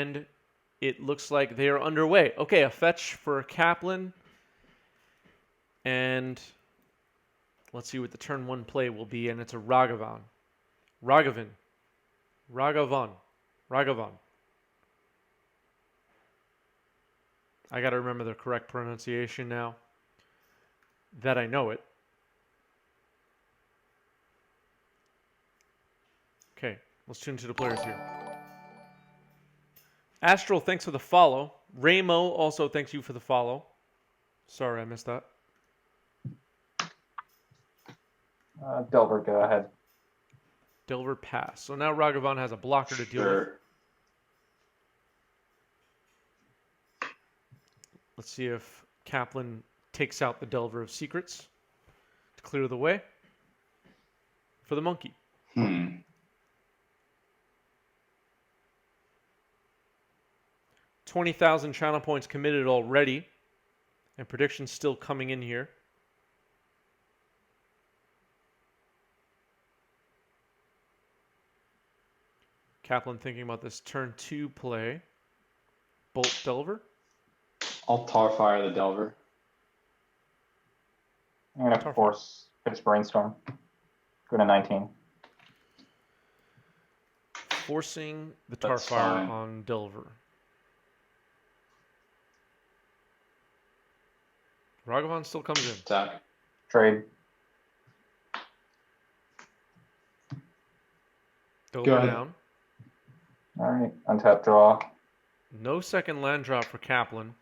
And it looks like they are underway. Okay, a fetch for Kaplan. And let's see what the turn 1 play will be. And it's a Ragavan. Ragavan. I got to remember the correct pronunciation now that I know it. Okay, let's tune to the players here. Astral, thanks for the follow. Ramo, also thanks you for the follow. Sorry, I missed that. Delver, go ahead. Delver pass. So now Ragavan has a blocker to deal with. Let's see if Kaplan takes out the Delver of Secrets to clear the way for the monkey. 20,000 channel points committed already, and predictions still coming in here. Kaplan thinking about this turn 2 play. Bolt Delver. I'll tar fire the Delver. I'm going to force pitch Brainstorm. Go to 19. Forcing the tar fire on Delver. Ragavan still comes in. Attack. Trade. Delver down. All right, untap draw. No second land drop for Kaplan.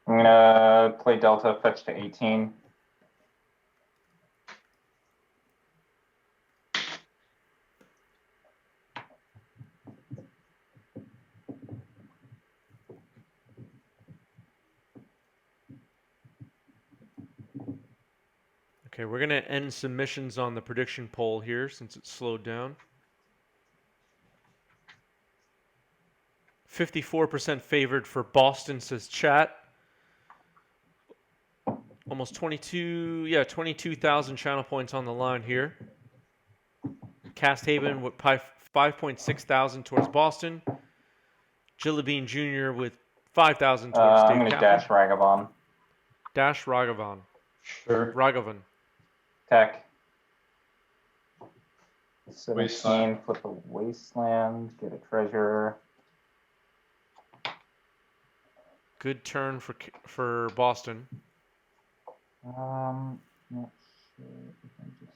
I'm going to play Delta, fetch to 18. Okay, we're going to end submissions on the prediction poll here since it's slowed down. 54% favored for Boston, says chat. Almost 22,000 channel points on the line here. Cast Haven with 5.6 thousand towards Boston. Jillabine Jr. with 5,000 towards Dave I'm going to Kaplan. dash Ragavan. Dash Ragavan. Sure. Ragavan. Tech. 17, Wasteland. flip a Wasteland, get a treasure. Good turn for Boston. Not sure if I just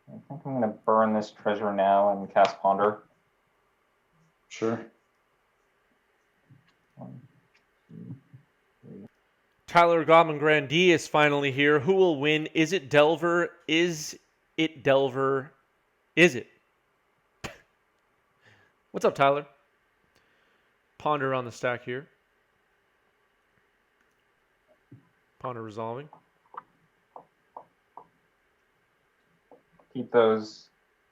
I think I'm going to burn this treasure now and cast Ponder. Sure. 1, 2, 3. Tyler Goblin Grandee is finally here. Who will win? Is it Delver? Is it Delver? Is it? What's up, Tyler? Ponder on the stack here. Ponder resolving. Keep those.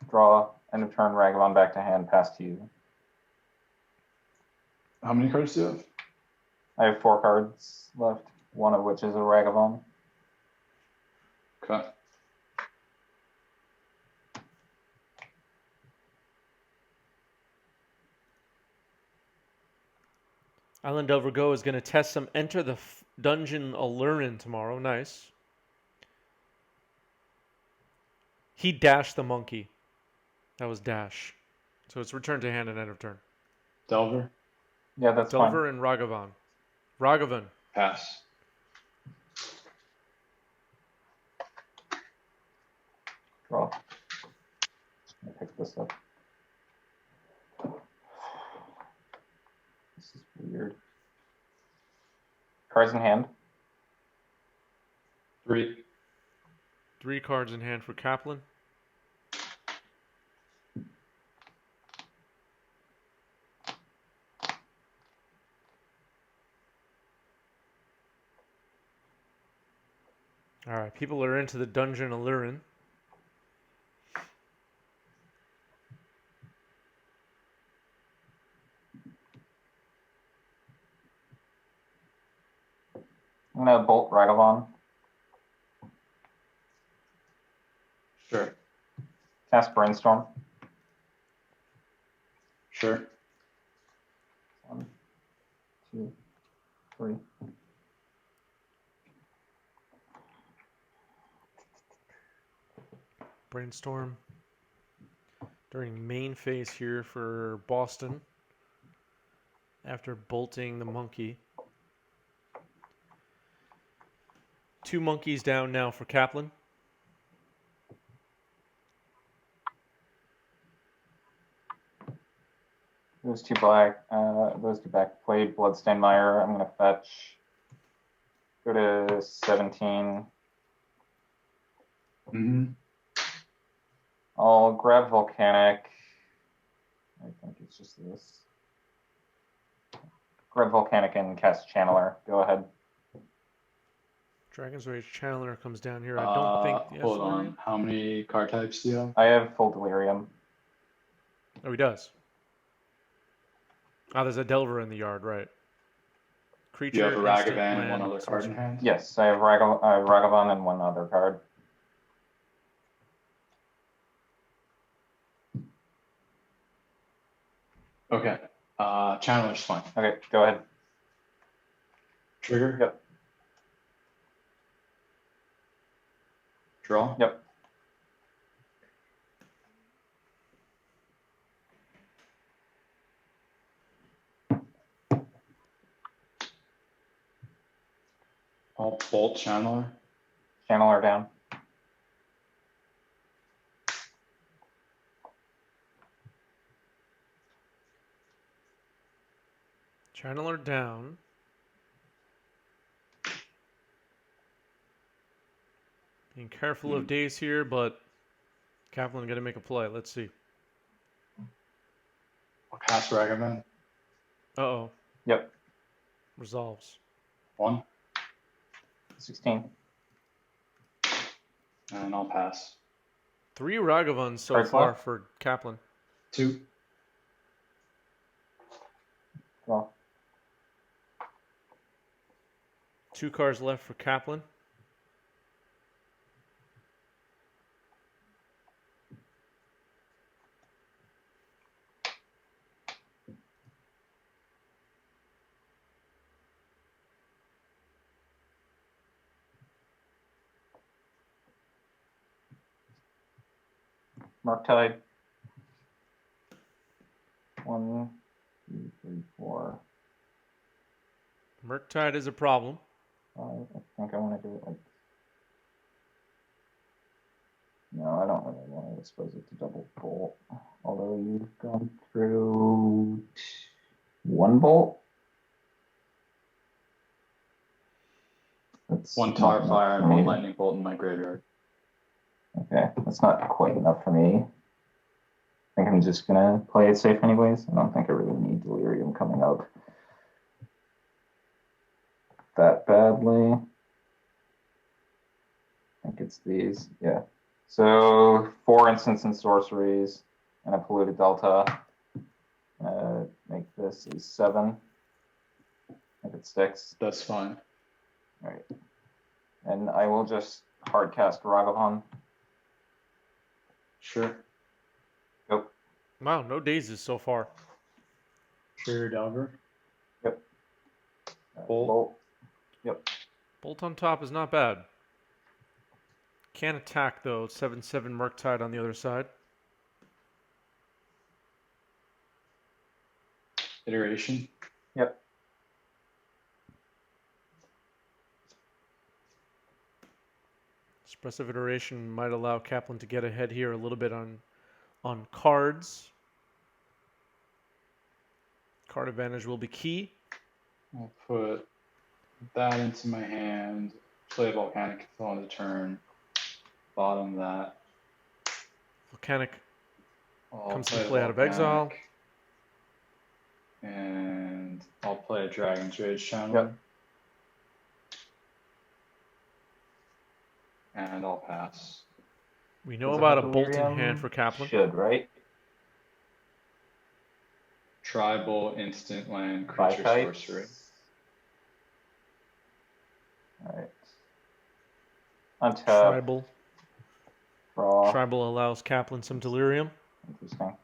Draw. End of turn. Ragavan back to hand. Pass to you. How many cards do you have? I have 4 cards left. One of which is a Ragavan. Okay. Island Delver Go is going to test some Enter the Dungeon Allurin tomorrow. Nice. He dashed the monkey. That was dash. So it's return to hand and end of turn. Delver. Yeah, that's Delver fine. and Ragavan. Ragavan. Pass. Draw. Let me pick this up. This is weird. Cards in hand. 3. 3 cards in hand for Kaplan. All right, people are into the Dungeon Allurin. I'm going to bolt Ragavan. Sure. Cast Brainstorm. Sure. 1, 2, 3. Brainstorm during main phase here for Boston after bolting the monkey. 2 monkeys down now for Kaplan. Those two back played Bloodstained Mire. I'm gonna fetch. Go to 17. Mm-hmm. I'll grab Volcanic. I think it's just this. Grab Volcanic and cast Channeler. Go ahead. Dragon's Rage Channeler comes down here. I don't think. Yes, Hold on. How many card types do you have? I have full Delirium. Oh, he does. There's a Delver in the yard, right? Creature. You have a instant, Ragavan and land, one other card in sorcery. hand? Yes, I have Ragavan and one other card. Okay. Channeler's fine. Okay, go ahead. Trigger? Yep. Draw? Yep. I'll bolt Channeler. Channeler down. Channeler down. Being careful of days here, but Kaplan got to make a play. Let's see. I'll cast Ragavan. Uh-oh. Yep. Resolves. 1. 16. And I'll pass. 3 Ragavans so Card far flop. for Kaplan. 2. Well, 2 cards left for Kaplan. Murktide. 1, 2, 3, 4, Murktide is a problem. 5. I think I want to do it like. No, I don't really want to expose it to double bolt. Although you've gone through 1 bolt. That's 1 not Tar enough Fire for and 1 me. Lightning Bolt in my graveyard. Okay, that's not quite enough for me. I think I'm just gonna play it safe anyways. I don't think I really need Delirium coming up that badly. I think it's these, yeah. So 4 instants and sorceries and a polluted delta. Make this a 7. If it sticks. That's fine. All right. And I will just hard cast Ragavan. Sure. Go. Wow, no dazes so far. Trigger Delver. Bolt. Bolt. Yep. Bolt on top is not bad. Can't attack, though. 7/7 Murktide on the other side. Iteration. Yep. Expressive Iteration might allow Kaplan to get ahead here a little bit on cards. Card advantage will be key. I'll put that into my hand. Play Volcanic on the turn. Bottom that. Volcanic I'll comes to play play out of exile. Volcanic. And I'll play a Dragon's Rage Channel. Yep. And I'll pass. We know Does it about a have bolt in Delirium? hand for Kaplan. Should, right? Tribal, instant land, 5 creature, types. sorcery. All right. Untap. Tribal. Draw. Tribal allows Kaplan some delirium. Interesting.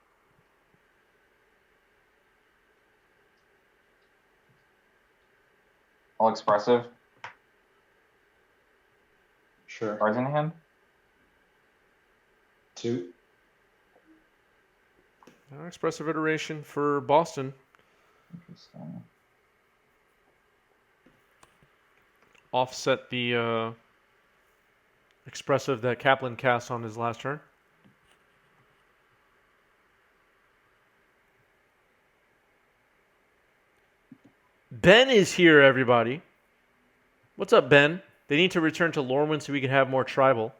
All expressive. Sure. Cards in hand. 2. Expressive iteration for Boston. Interesting. Offset the expressive that Kaplan cast on his last turn. Ben is here, everybody. What's up, Ben? They need to return to Lorwyn so we can have more tribal.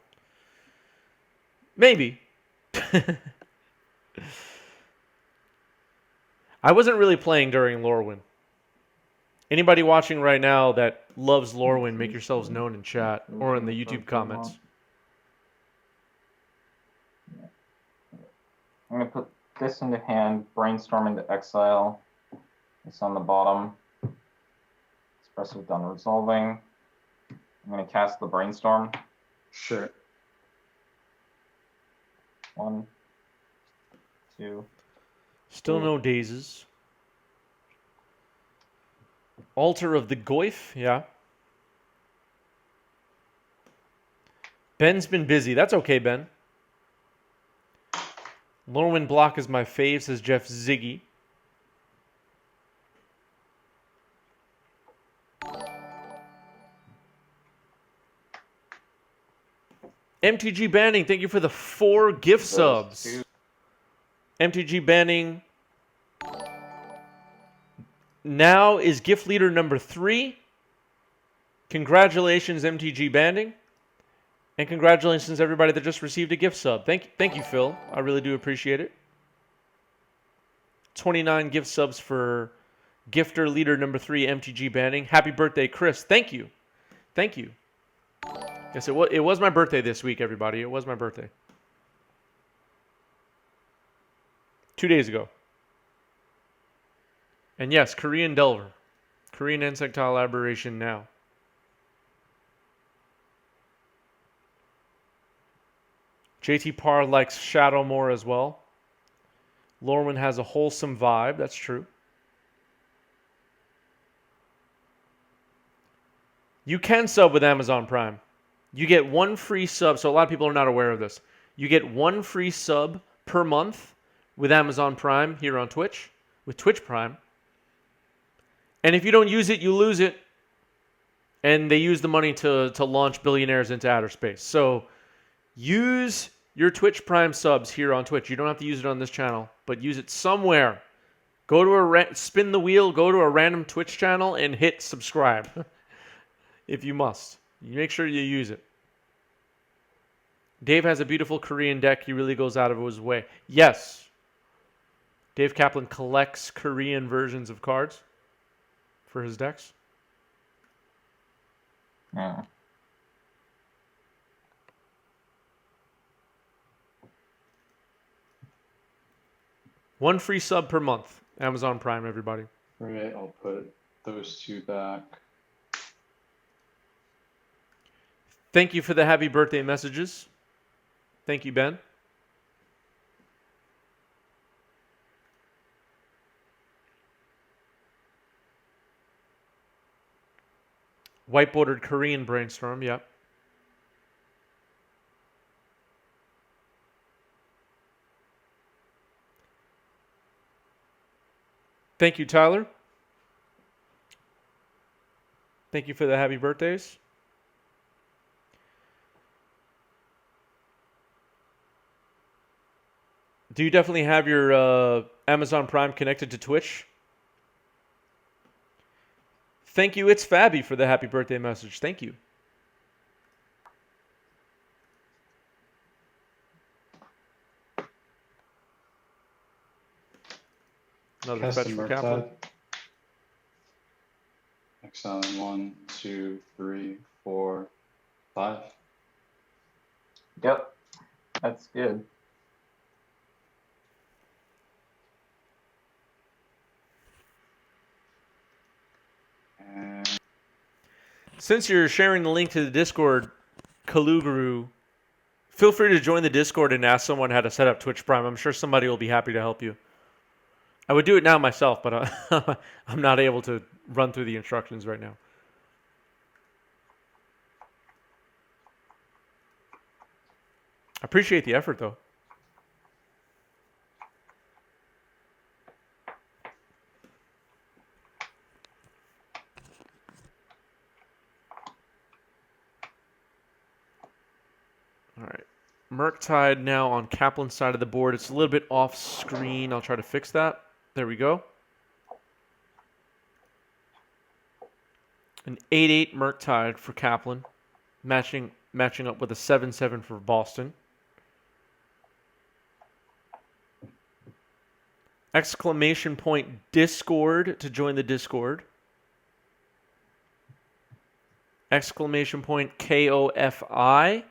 Maybe. I wasn't really playing during Lorwyn. Anybody watching right now that loves Lorwyn, make yourselves known in chat or in the YouTube comments. I'm going to put this into hand, brainstorm into exile. It's on the bottom. Expressive done resolving. I'm going to cast the brainstorm. Sure. 1, 2. Still no dazes. Altar of the Goyf, yeah. Ben's been busy. That's okay, Ben. Lorwyn block is my fave, says Jeff Ziggy. MTG Banning, thank you for the 4 gift subs. MTG Banning now is gift leader number 3. Congratulations, MTG Banding. And congratulations, everybody that just received a gift sub. Thank you, Phil. I really do appreciate it. 29 gift subs for gifter leader number 3, MTG Banding. Happy birthday, Chris. Thank you. Thank you. Yes, it was my birthday this week, everybody. It was my birthday. 2 days ago. And yes, Korean Delver. Korean insectile aberration now. JT Parr likes Shadowmoor as well. Lorwyn has a wholesome vibe. That's true. You can sub with Amazon Prime. You get 1 free sub. So a lot of people are not aware of this. You get 1 free sub per month with Amazon Prime here on Twitch, with Twitch Prime. And if you don't use it, you lose it. And they use the money to launch billionaires into outer space. So use your Twitch Prime subs here on Twitch. You don't have to use it on this channel, but use it somewhere. Go to spin the wheel, go to a random Twitch channel, and hit subscribe. If you must. You make sure you use it. Dave has a beautiful Korean deck. He really goes out of his way. Yes. Dave Kaplan collects Korean versions of cards for his decks. Yeah. One free sub per month. Amazon Prime, everybody. Right, I'll put those 2 back. Thank you for the happy birthday messages. Thank you, Ben. White-bordered Korean brainstorm, yep. Thank you, Tyler. Thank you for the happy birthdays. Do you definitely have your Amazon Prime connected to Twitch? Thank you, it's Fabby, for the happy birthday message. Thank you. Another fetch for Kaplan. Exiling 1, 2, 3, 4, 5. Yep. That's good. And Since you're sharing the link to the Discord, Kaluguru, Feel free to join the Discord and ask someone how to set up Twitch Prime. I'm sure somebody will be happy to help you. I would do it now myself, but I'm not able to run through the instructions right now. I appreciate the effort, though. All right. Murktide now on Kaplan's side of the board. It's a little bit off screen. I'll try to fix that. There we go. An 8-8 Murktide for Kaplan, matching up with a 7-7 for Boston. Exclamation point Discord to join the Discord. Exclamation point KOFI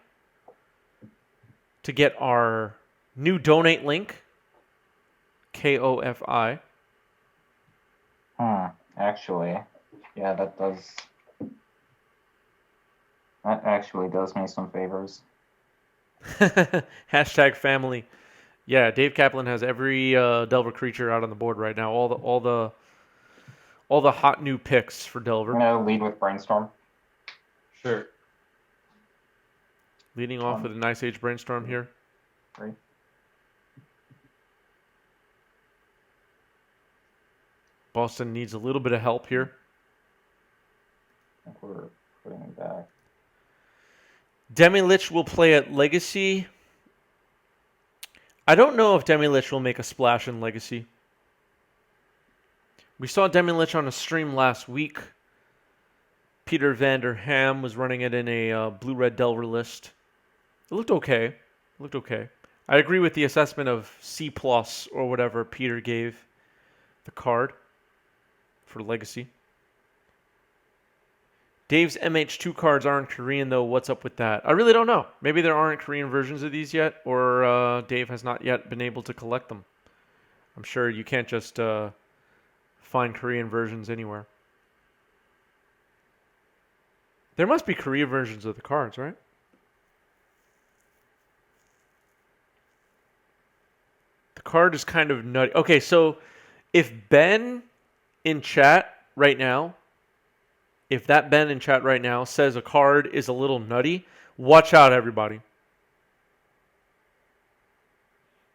to get our new donate link. KOFI. Actually, yeah, that actually does me some favors. Hashtag family. Yeah, Dave Kaplan has every Delver creature out on the board right now. All the hot new picks for Delver. I'm gonna lead with Brainstorm. Sure. Leading off with a nice Age Brainstorm here. Right. Boston needs a little bit of help here. I think we're putting him back. Demi-Lich will play at Legacy. I don't know if Demi-Lich will make a splash in Legacy. We saw Demi-Lich on a stream last week. Peter Vander Ham was running it in a blue-red Delver list. It looked okay. I agree with the assessment of C+ or whatever Peter gave the card for Legacy. Dave's MH2 cards aren't Korean, though. What's up with that? I really don't know. Maybe there aren't Korean versions of these yet, or Dave has not yet been able to collect them. I'm sure you can't just find Korean versions anywhere. There must be Korean versions of the cards, right? The card is kind of nutty. Okay, so if Ben in chat right now, if that Ben in chat right now says a card is a little nutty, watch out, everybody.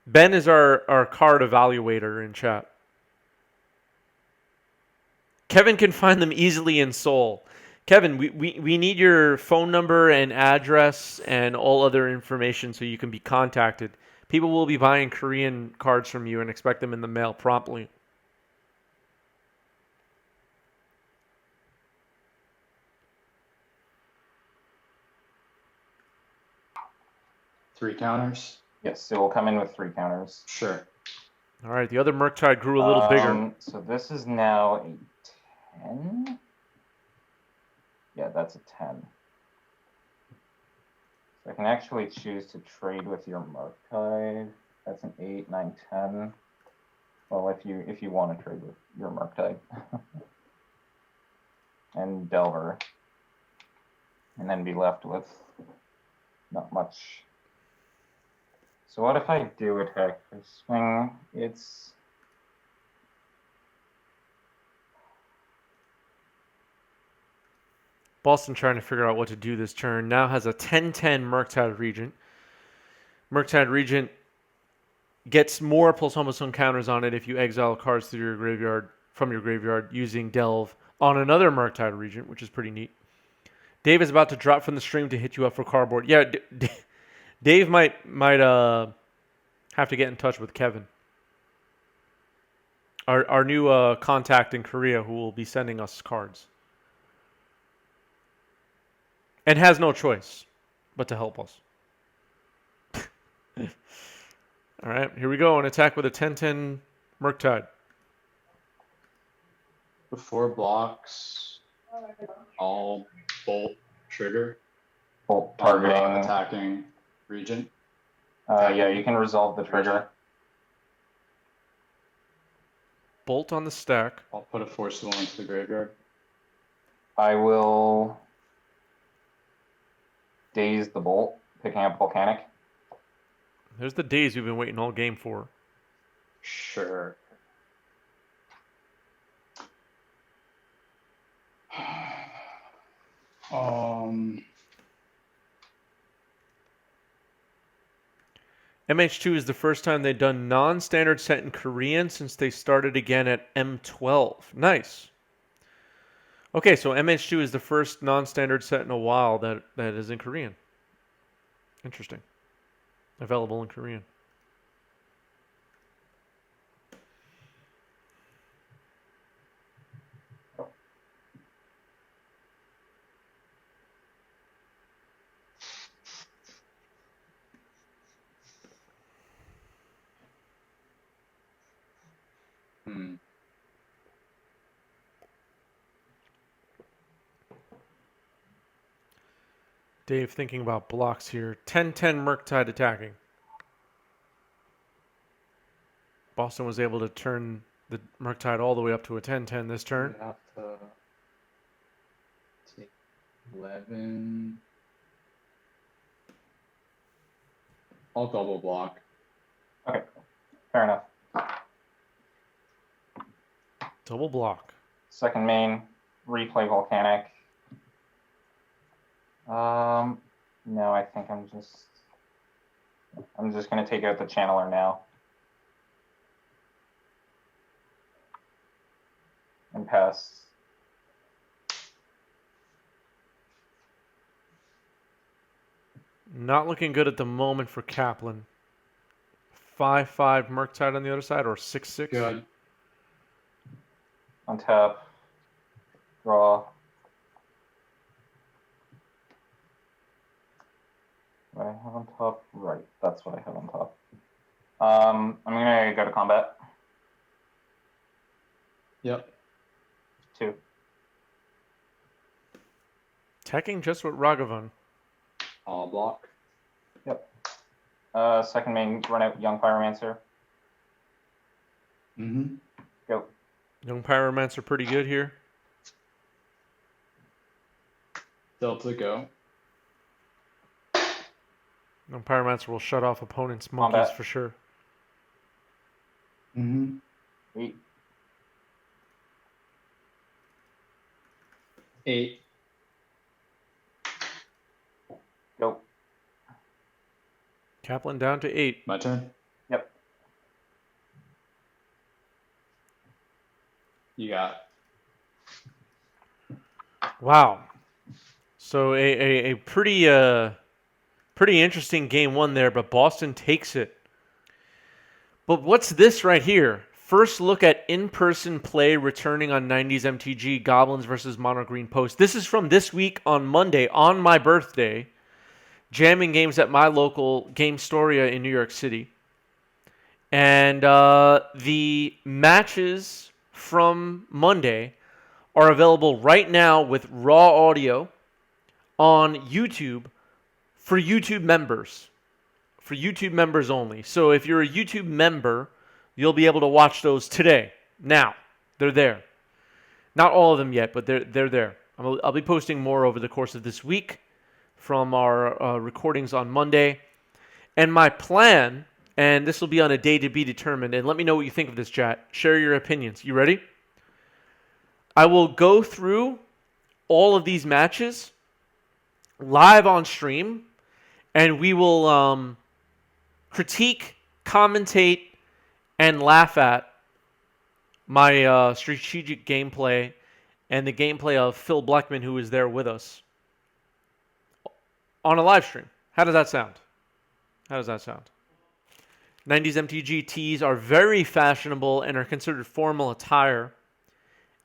Ben is our card evaluator in chat. Kevin can find them easily in Seoul. Kevin, we need your phone number and address and all other information so you can be contacted. People will be buying Korean cards from you and expect them in the mail promptly. Three counters? Yes, it will come in with 3 counters. Sure. All right, the other Murktide grew a little bigger. So this is now a 10? Yeah, that's a 10. So I can actually choose to trade with your Murktide. That's an 8, 9, 10. Well, if you want to trade with your Murktide. And Delver. And then be left with not much. So what if I do attack for swing? It's Boston trying to figure out what to do this turn. Now has a 10-10 Murktide Regent. Murktide Regent gets more plus almost counters on it if you exile cards through your graveyard from your graveyard using Delve on another Murktide Regent, which is pretty neat. Dave is about to drop from the stream to hit you up for cardboard. Yeah, Dave might have to get in touch with Kevin, our new contact in Korea, who will be sending us cards, and has no choice but to help us. All right, here we go. An attack with a 10-10 Murktide. With 4 blocks, all bolt trigger. bolt targeting. Attacking Regent. Yeah, you can resolve the trigger. Bolt on the stack. I'll put a Force of Will into the graveyard. I will daze the bolt, picking up Volcanic. There's the days we've been waiting all game for. Sure. MH2 is the first time they've done non-standard set in Korean since they started again at M12. Nice. Okay, so MH2 is the first non-standard set in a while that is in Korean. Interesting. Available in Korean. Dave thinking about blocks here. 10-10 Murktide attacking. Boston was able to turn the Murktide all the way up to a 10-10 this turn. We have to take 11. I'll double block. Okay, fair enough. Double block. Second main, replay Volcanic. No, I think I'm just gonna take out the channeler now. And pass. Not looking good at the moment for Kaplan. 5-5 Murktide on the other side, or 6-6. Good. Untap. Draw. What do I have on top? Right, that's what I have on top. I'm gonna go to combat. Yep. 2. Teching just with Ragavan. I'll block. Yep. Second main, run out Young Pyromancer. Mm-hmm. Go. Young Pyromancer pretty good here. Delta go. Young Pyromancer will shut off opponents' monkeys Combat. for sure. Mm-hmm. 8. 8. Go. Kaplan down to 8. My turn. Yep. You got it. Wow. So a pretty interesting game one there, but Boston takes it. But what's this right here? First look at in-person play returning on 90s MTG, Goblins versus Mono Green Post. This is from this week on Monday, on my birthday. Jamming games at my local Game Storia in New York City. And the matches from Monday are available right now with raw audio on YouTube for YouTube members. For YouTube members only. So if you're a YouTube member, you'll be able to watch those today. Now, they're there. Not all of them yet, but they're there. I'll be posting more over the course of this week from our recordings on Monday. And my plan, and this will be on a day to be determined, and let me know what you think of this, chat. Share your opinions. You ready? I will go through all of these matches live on stream, and we will critique, commentate, and laugh at my strategic gameplay and the gameplay of Phil Blackman, who is there with us on a live stream. How does that sound? How does that sound? 90s MTG tees are very fashionable and are considered formal attire,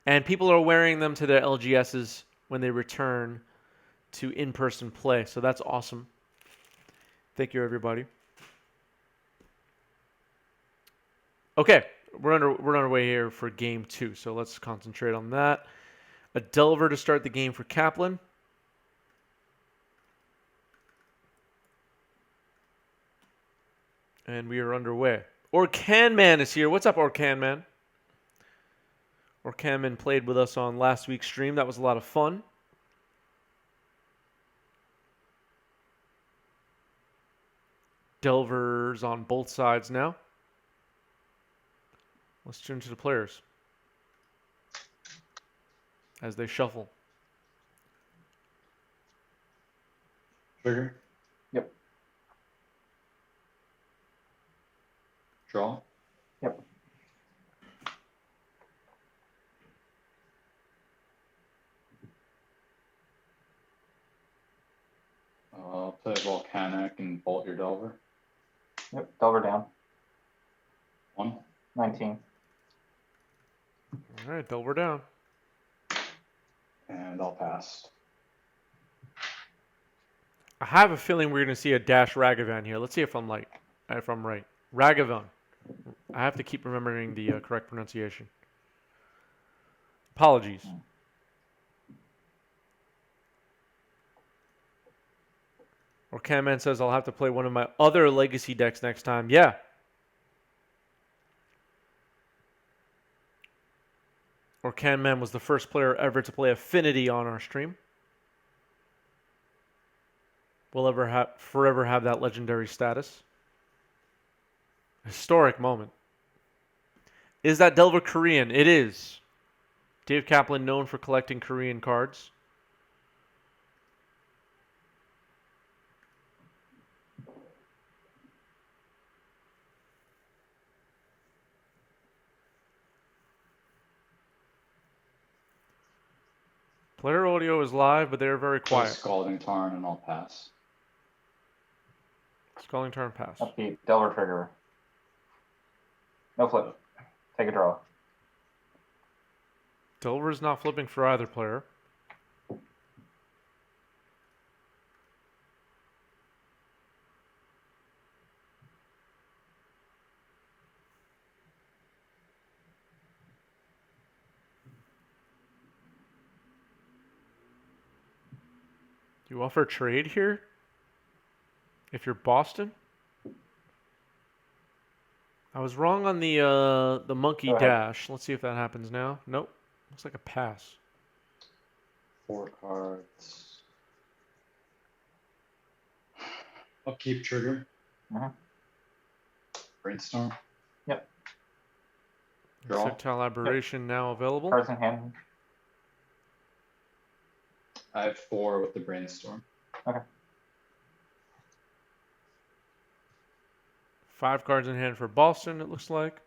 and people are wearing them to their LGSs when they return to in-person play. So that's awesome. Thank you, everybody. Okay, we're on our way here for game 2, so let's concentrate on that. A Delver to start the game for Kaplan. And we are underway. Orcan Man is here. What's up, Orcan Man? Orcan Man played with us on last week's stream. That was a lot of fun. Delvers on both sides now. Let's turn to the players as they shuffle. Trigger. Yep. Draw. Yep. Play Volcanic and bolt your Delver. Yep. Delver down. 1. 19. All right, Delver down. And I'll pass. I have a feeling we're going to see a dash Ragavan here. Let's see if I'm right. Ragavan. I have to keep remembering the correct pronunciation. Apologies. Or Camman says I'll have to play one of my other Legacy decks next time. Yeah. Or Camman was the first player ever to play Affinity on our stream. Will forever have that legendary status. Historic moment. Is that Delver Korean? It is. Dave Kaplan known for collecting Korean cards. Player audio is live, but they're very Play quiet. Scalding Tarn and I'll pass. Scalding Tarn pass. Upbeat. Delver trigger. No flip. Take a draw. Delver's not flipping for either player. Do you offer trade here? If you're Boston? I was wrong on the monkey Go ahead. dash. Let's see if that happens now. Nope. Looks like a pass. 4 cards. Upkeep trigger. Mhm. Brainstorm. Yep. Draw. Sextile Aberration now available. Cards in hand. I have 4 with the Brainstorm. Okay. 5 cards in hand for Boston, it looks like.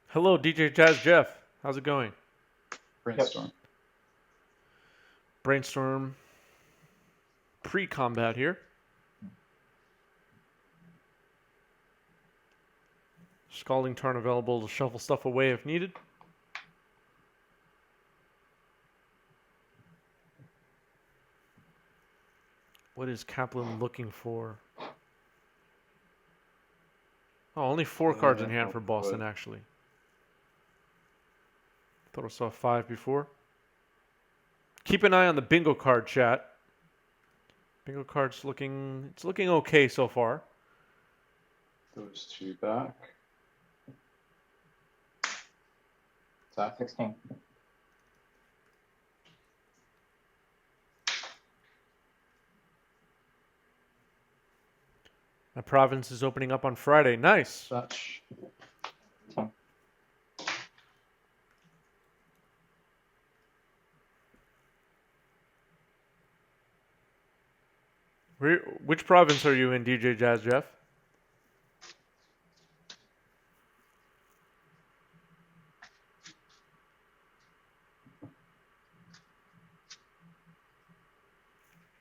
Hello, DJ Jazz Jeff. How's it going? Brainstorm. Brainstorm pre-combat here. Scalding Tarn available to shuffle stuff away if needed. What is Kaplan looking for? Oh, only 4 cards in hand for Boston, actually. Thought I saw 5 before. Keep an eye on the bingo card chat. Bingo card's looking okay so far. Those 2 back. Attack. 16. My province is opening up on Friday. Nice. Fetch. Which province are you in, DJ Jazz Jeff?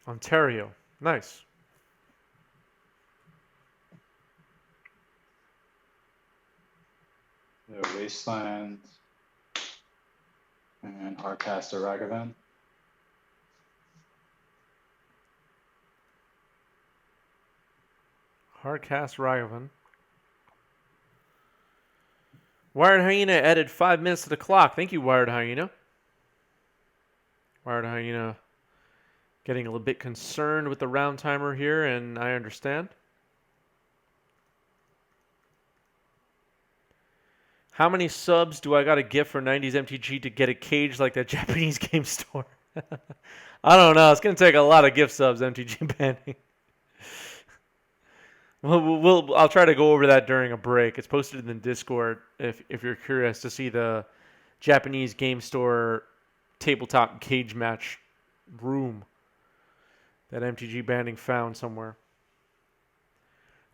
Ontario. Nice. The Wasteland. And Hardcaster Ragavan. Hardcast Ragavan. Wired Hyena added 5 minutes to the clock. Thank you, Wired Hyena. Wired Hyena Getting a little bit concerned with the round timer here, and I understand. How many subs do I got to get for 90s MTG to get a cage like that Japanese game store? I don't know. It's going to take a lot of gift subs, MTG banning. I'll try to go over that during a break. It's posted in the Discord if you're curious to see the Japanese game store tabletop cage match room that MTG banning found somewhere.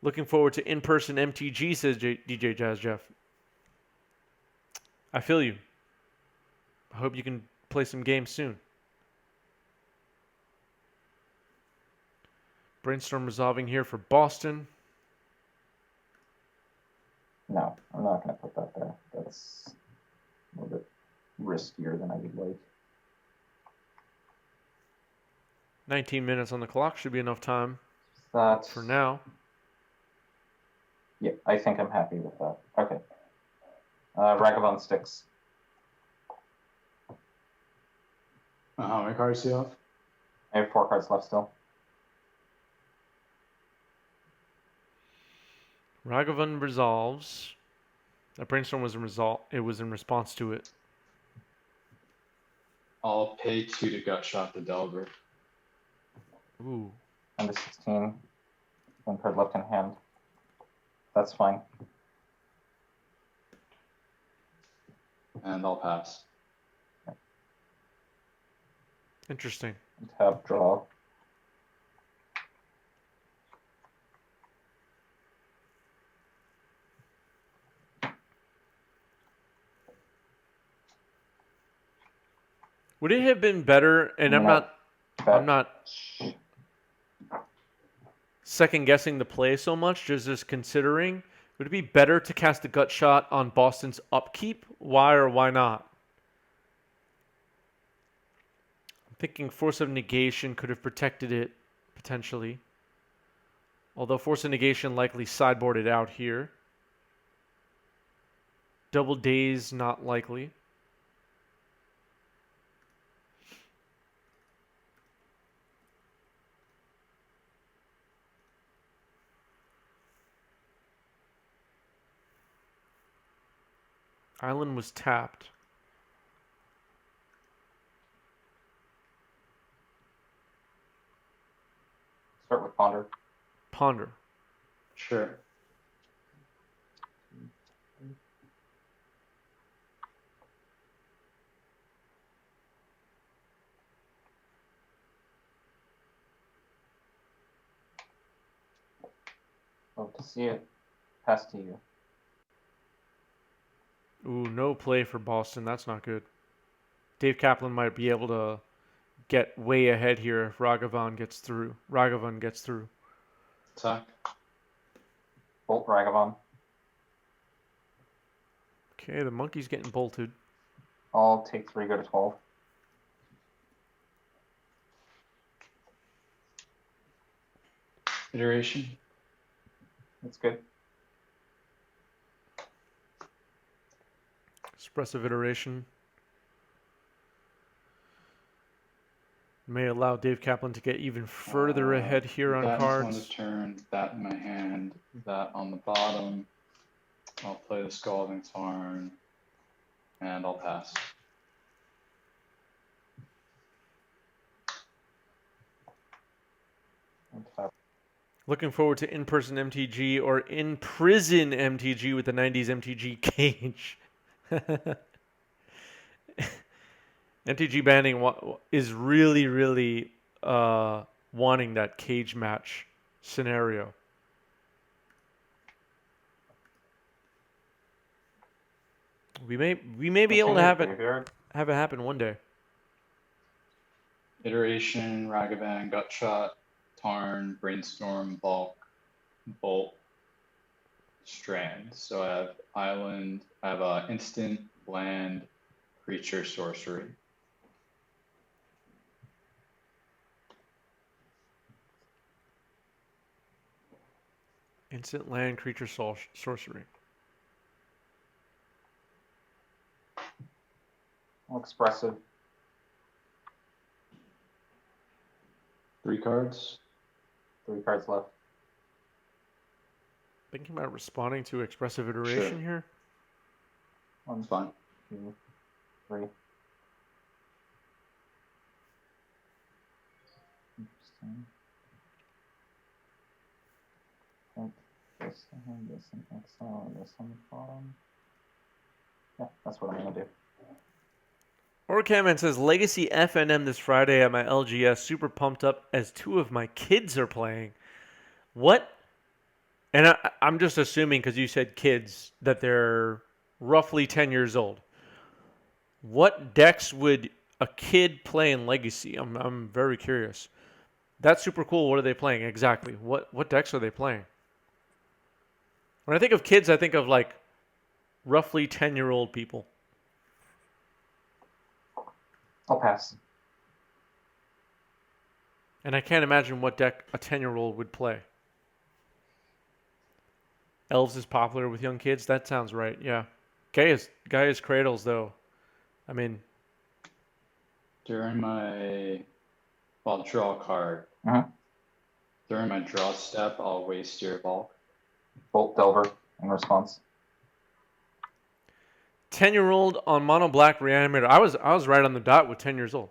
Looking forward to in-person MTG, says DJ Jazz Jeff. I feel you. I hope you can play some games soon. Brainstorm resolving here for Boston. No, I'm not going to put that there. That's a little bit riskier than I would like. 19 minutes on the clock should be enough time That for now. Yeah, I think I'm happy with that. Okay. Ragavan sticks. How many cards do you have? I have 4 cards left still. Ragavan resolves. That brainstorm was it was in response to it. I'll pay 2 to gut shot the Delver. Ooh. Under 16. 1 card left in hand. That's fine. And I'll pass. Interesting. Tap, draw. Would it have been better, and I'm not second guessing the play so much, just considering, would it be better to cast the gut shot on Boston's upkeep? Why or why not? I'm thinking Force of Negation could have protected it, potentially. Although Force of Negation likely sideboarded out here. Double Daze, not likely. Island was tapped. Start with Ponder. Ponder. Sure. Love to see it. Pass to you. Ooh, no play for Boston. That's not good. Dave Kaplan might be able to get way ahead here if Ragavan gets through. Attack. Bolt Ragavan. Okay, the monkey's getting bolted. I'll take 3, go to 12. Iteration. That's good. Expressive iteration. May allow Dave Kaplan to get even further ahead here on that cards. On the turn, that in my hand, that on the bottom. I'll play the Scalding Tarn, and I'll pass. Looking forward to in-person MTG or in-prison MTG with the 90s MTG cage. MTG banning is really, really wanting that cage match scenario. We may be able to have it happen one day. Iteration, Ragavan, Gutshot, Tarn, Brainstorm, Bulk, Bolt, Strand. So I have Island, I have Instant, Land, Creature, Sorcery. Instant land, creature, sorcery. Expressive. 3 cards. 3 cards left. Thinking about responding to expressive iteration here. One's fine. 2, 3. Interesting. Think this and exile, and this on the bottom. Yeah, that's what I'm gonna do. Orcaman says Legacy FNM this Friday at my LGS. Super pumped up as 2 of my kids are playing. What? And I'm just assuming because you said kids that they're roughly 10 years old. What decks would a kid play in Legacy? I'm very curious. That's super cool. What are they playing exactly? What decks are they playing? When I think of kids, I think of like roughly 10-year-old people. I'll pass. And I can't imagine what deck a 10-year-old would play. Elves is popular with young kids. That sounds right. Yeah. Gaia's Cradles, though. I mean, During my, I'll draw a card. Uh-huh. During my draw step, I'll waste your bulk. Bolt Delver in response. 10-year-old on mono black reanimator. I was right on the dot with 10 years old.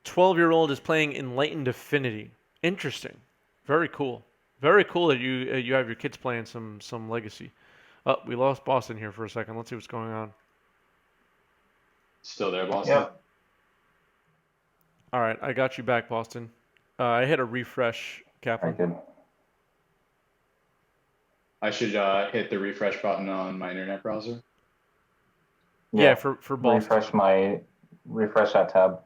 12-year-old is playing Enlightened Affinity. Interesting. Very cool. Very cool that you have your kids playing some Legacy. Oh, we lost Boston here for a second. Let's see what's going on. Still there, Boston? Yep. All right, I got you back, Boston. I hit a refresh, Kaplan. Very good. I should hit the refresh button on my internet browser. Yeah, for Boston. Refresh that tab.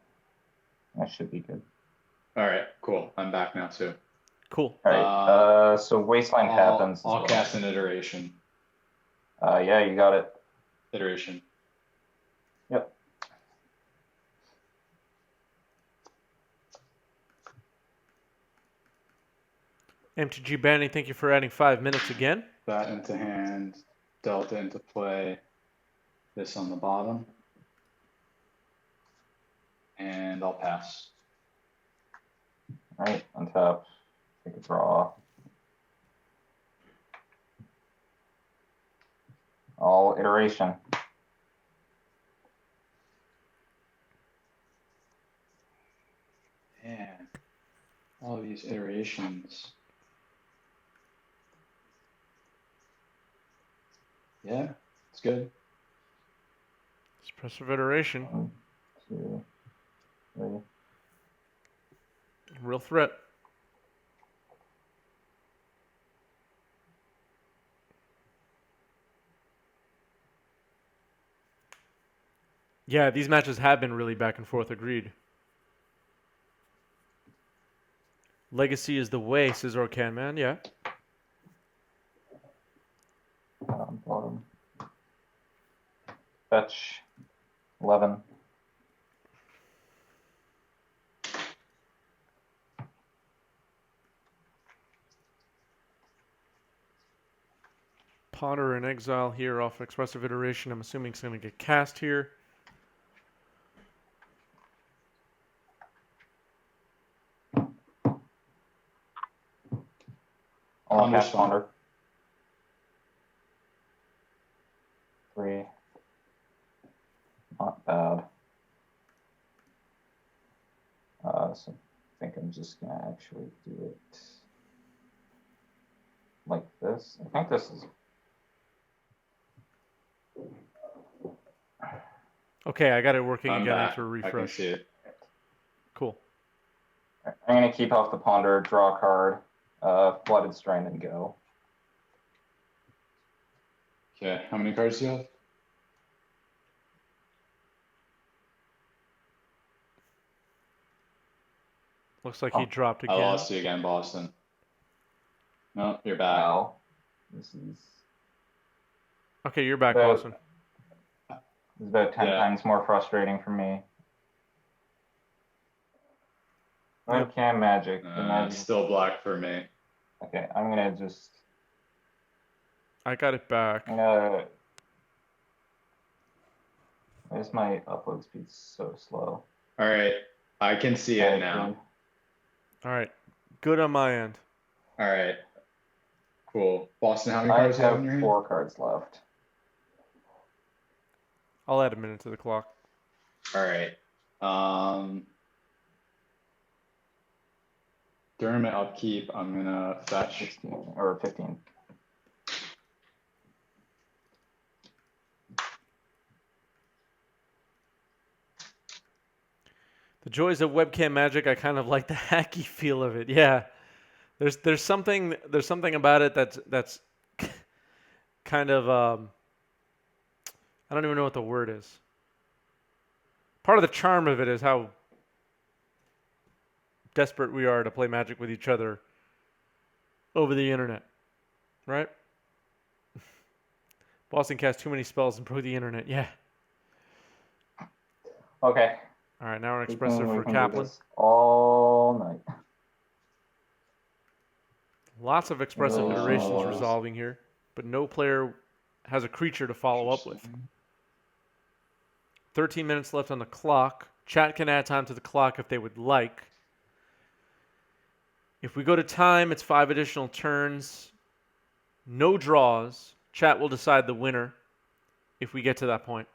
That should be good. All right, cool. I'm back now too. Cool. All right. So Wasteland happens. I'll cast an iteration. Yeah, you got it. Iteration. Yep. MTG Banning, thank you for adding 5 minutes again. That into hand, Delta into play, this on the bottom, and I'll pass. All right, untap, take a draw. All iteration. Man, all of these iterations. Yeah, it's good. Expressive iteration. 1, 2, 3. Real threat. Yeah, these matches have been really back and forth. Agreed. Legacy is the way, says Orcan Man. Yeah. Bottom. Fetch 11. Ponder in exile here off expressive iteration. I'm assuming it's going to get cast here. I'll cast Ponder. 3. Not bad. So I think I'm just gonna actually do it like this. I think this is. Okay, I got it working I'm again back. after a I can refresh. see it. Cool. I'm gonna keep off the Ponder, draw a card, Flooded Strain, and go. Okay, how many cards do you have? Looks like he dropped again. I lost you again, Boston. No, you're back. Wow. This is Okay, you're back, About- Boston. about 10 Yeah. times more frustrating for me. Yep. Okay, magic. The It's magic. still black for me. Okay, I'm gonna just. I got it back. Why is my upload speed so slow? All right, I can see it now. All right. Good on my end. All right. Cool. Boston, how many I cards do you have in have your hand? 4 cards left. I'll add a minute to the clock. All right. During my upkeep, I'm gonna fetch. 16 or 15. The joys of webcam magic. I kind of like the hacky feel of it. Yeah. There's something about it that's kind of I don't even know what the word is. Part of the charm of it is how desperate we are to play Magic with each other over the internet, right? Boston cast too many spells and broke the internet. Yeah. Okay. All right, now we're We expressive can for do Kaplan. this all night. Lots of expressive Oh. iterations resolving here, but no player has a creature to follow up with. 13 minutes left on the clock. Chat can add time to the clock if they would like. If we go to time, it's 5 additional turns. No draws. Chat will decide the winner if we get to that point.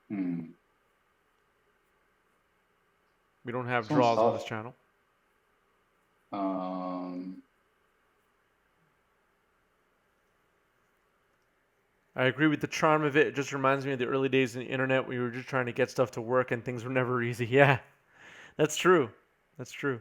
Hmm. We don't have This one's draws on tough. this channel. I agree with the charm of it. It just reminds me of the early days of the internet when we were just trying to get stuff to work and things were never easy. Yeah, that's true. That's true.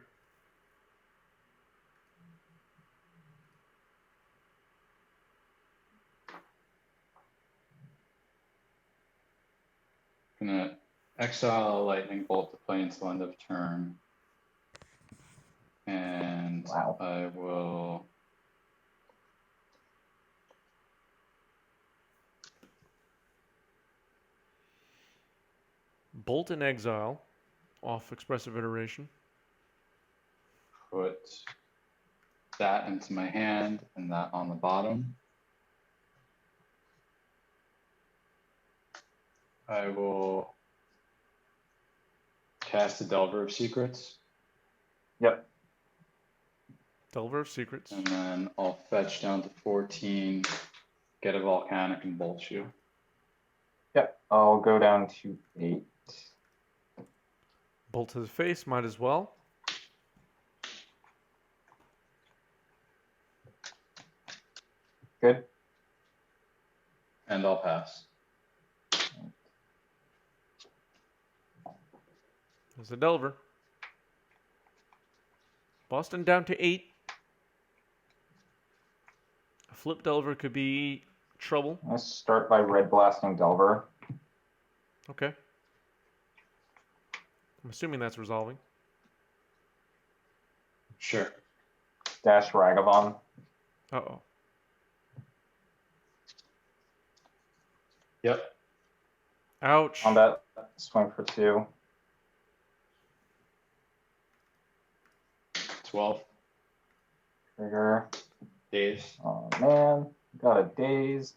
Gonna exile a lightning bolt to play until end of turn. And Wow. I will Bolt and exile off expressive iteration. put that into my hand and that on the bottom. I will cast a Delver of Secrets, Yep. Delver of Secrets. and then I'll fetch down to 14, get a Volcanic, and Bolt you. Yep. I'll go down to 8. Bolt to the face, might as well. Good. And I'll pass. There's a Delver. Boston down to 8. A flip Delver could be trouble. Let's start by red blasting Delver. Okay. I'm assuming that's resolving. Sure. Dash Ragavan. Uh-oh. Yep. Ouch. Combat. Swing for 2. 12. Trigger. Days. Oh man, got a daze.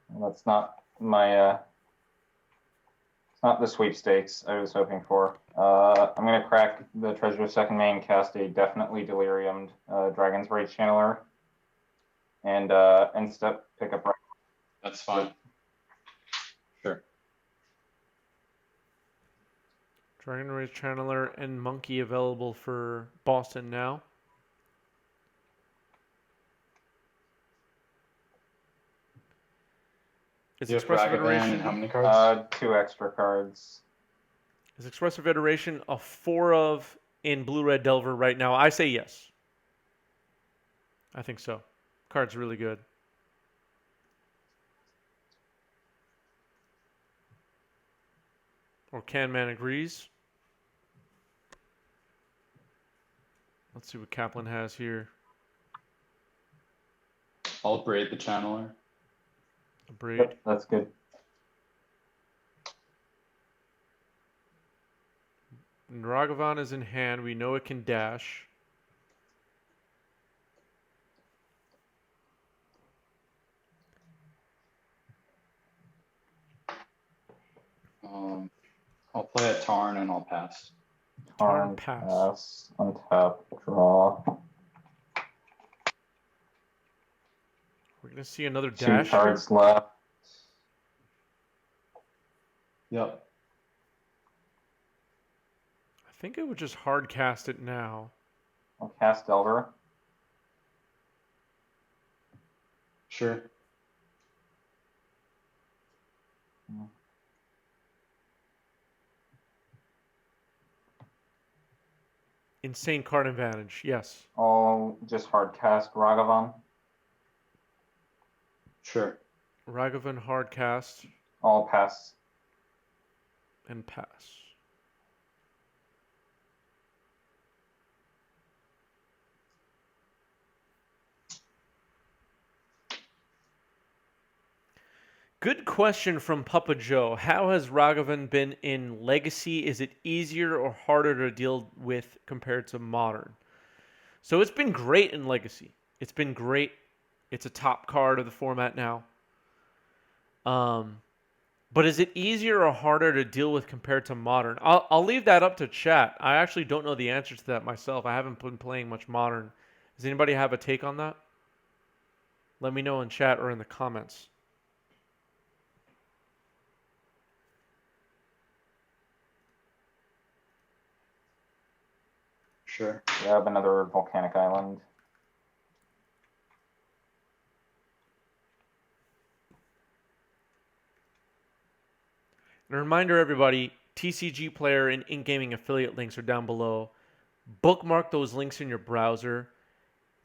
Well, that's not my it's not the sweepstakes I was hoping for. I'm gonna crack the Treasure Second Main, cast a definitely deliriumed Dragon's Rage Channeler, and end step pick up right. That's fine. Sure. Dragon Rage Channeler and Monkey available for Boston now. Is You have expressive Ragavan iteration and how many cards? 2 extra cards. is expressive iteration a 4 of in blue-red Delver right now? I say yes. I think so. Card's really good. Or Canman agrees. Let's see what Kaplan has here. I'll braid the channeler. A braid. Yep, that's good. And Ragavan is in hand. We know it can dash. I'll play a Tarn and I'll pass. Turn Turn, pass. untap, draw. We're going to see another 2 dash here. cards left. Yep. I think it would just hard cast it now. I'll cast Delver. Sure. Insane card advantage. Yes. I'll just hard cast Ragavan. Sure. Ragavan hard cast I'll pass. and pass. Good question from Papa Joe. How has Ragavan been in Legacy? Is it easier or harder to deal with compared to Modern? So it's been great in Legacy. It's been great. It's a top card of the format now. But is it easier or harder to deal with compared to Modern? I'll leave that up to chat. I actually don't know the answer to that myself. I haven't been playing much Modern. Does anybody have a take on that? Let me know in chat or in the comments. Sure. Grab another volcanic island. And a reminder, everybody, TCG Player and in-gaming affiliate links are down below. Bookmark those links in your browser.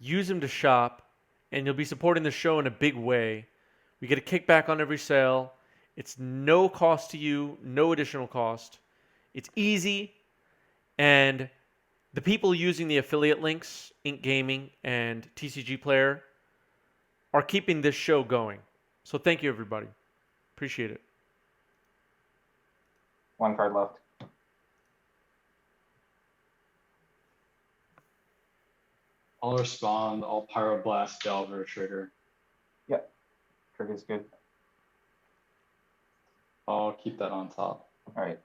Use them to shop, and you'll be supporting the show in a big way. We get a kickback on every sale. It's no cost to you, no additional cost. It's easy, and the people using the affiliate links, Ink Gaming and TCG Player, are keeping this show going. So thank you, everybody. Appreciate it. 1 card left. I'll respond. I'll Pyroblast Delver trigger. Yep. Trigger's good. I'll keep that on top. All right.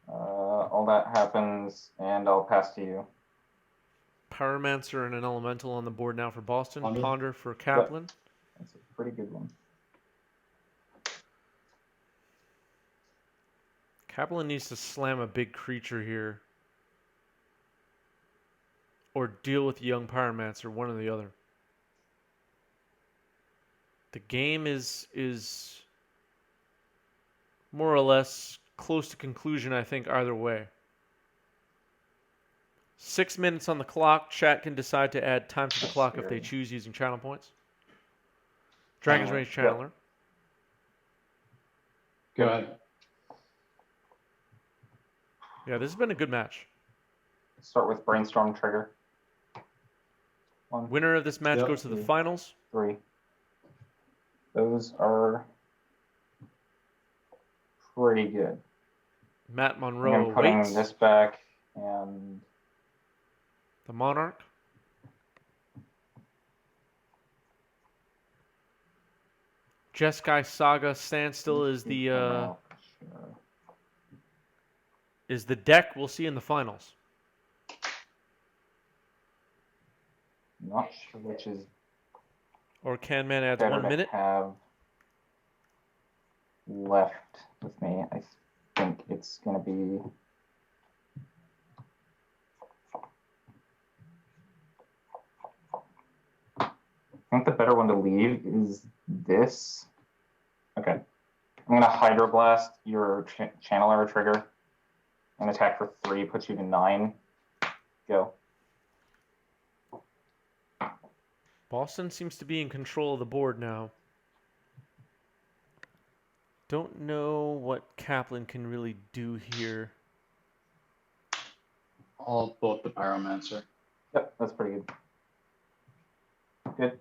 All that happens, and I'll pass to you. Pyromancer and an Elemental on the board now for Boston. Ponder. Ponder for Kaplan. That's a pretty good one. Kaplan needs to slam a big creature here. Or deal with young Pyromancer, one or the other. The game is more or less close to conclusion, I think, either way. 6 minutes on the clock. Chat can decide to add time to the clock if they choose using channel points. Dragon's Rage Channeler. Go ahead. Yeah, this has been a good match. Start with Brainstorm trigger. 1, Winner of this match Yep. goes to the 2, finals. 3. Those are pretty good. Matt Monroe I'm putting waits. this back and The Monarch. Jeskai Saga Standstill is the deck we'll see in the finals. Not sure which is Or Can Man adds better 1 to minute. have left with me. I think it's going to be I think the better one to leave is this. Okay. I'm going to Hydroblast your Channeler trigger and attack for 3, puts you to 9. Go. Boston seems to be in control of the board now. Don't know what Kaplan can really do here. I'll both the Pyromancer. Yep, that's pretty good. Good.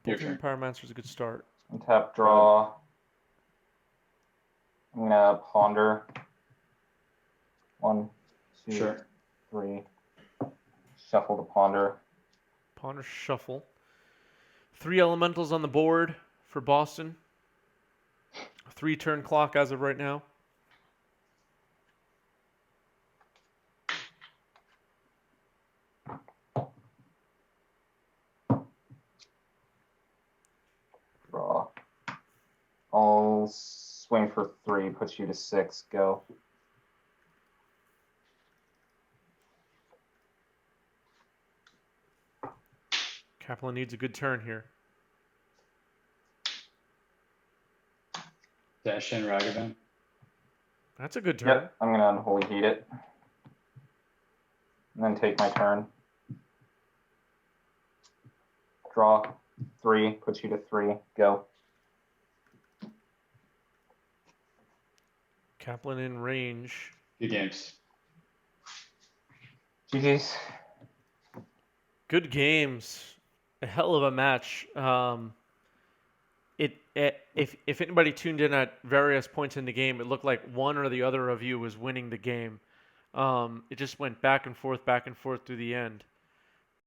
Your Bolting turn. Pyromancer is a good start. Untap, draw. I'm going to Ponder. 1, 2, Sure. 3. Shuffle the Ponder. Ponder shuffle. 3 elementals on the board for Boston. 3 turn clock as of right now. Swing for 3 puts you to 6. Go. Kaplan needs a good turn here. Dash in Ragavan. That's a good turn. Yep, I'm gonna unholy heat it. And then take my turn. Draw 3, puts you to 3. Go. Kaplan in range. Good games. GG's. Good games. A hell of a match. If anybody tuned in at various points in the game, it looked like one or the other of you was winning the game. It just went back and forth through the end.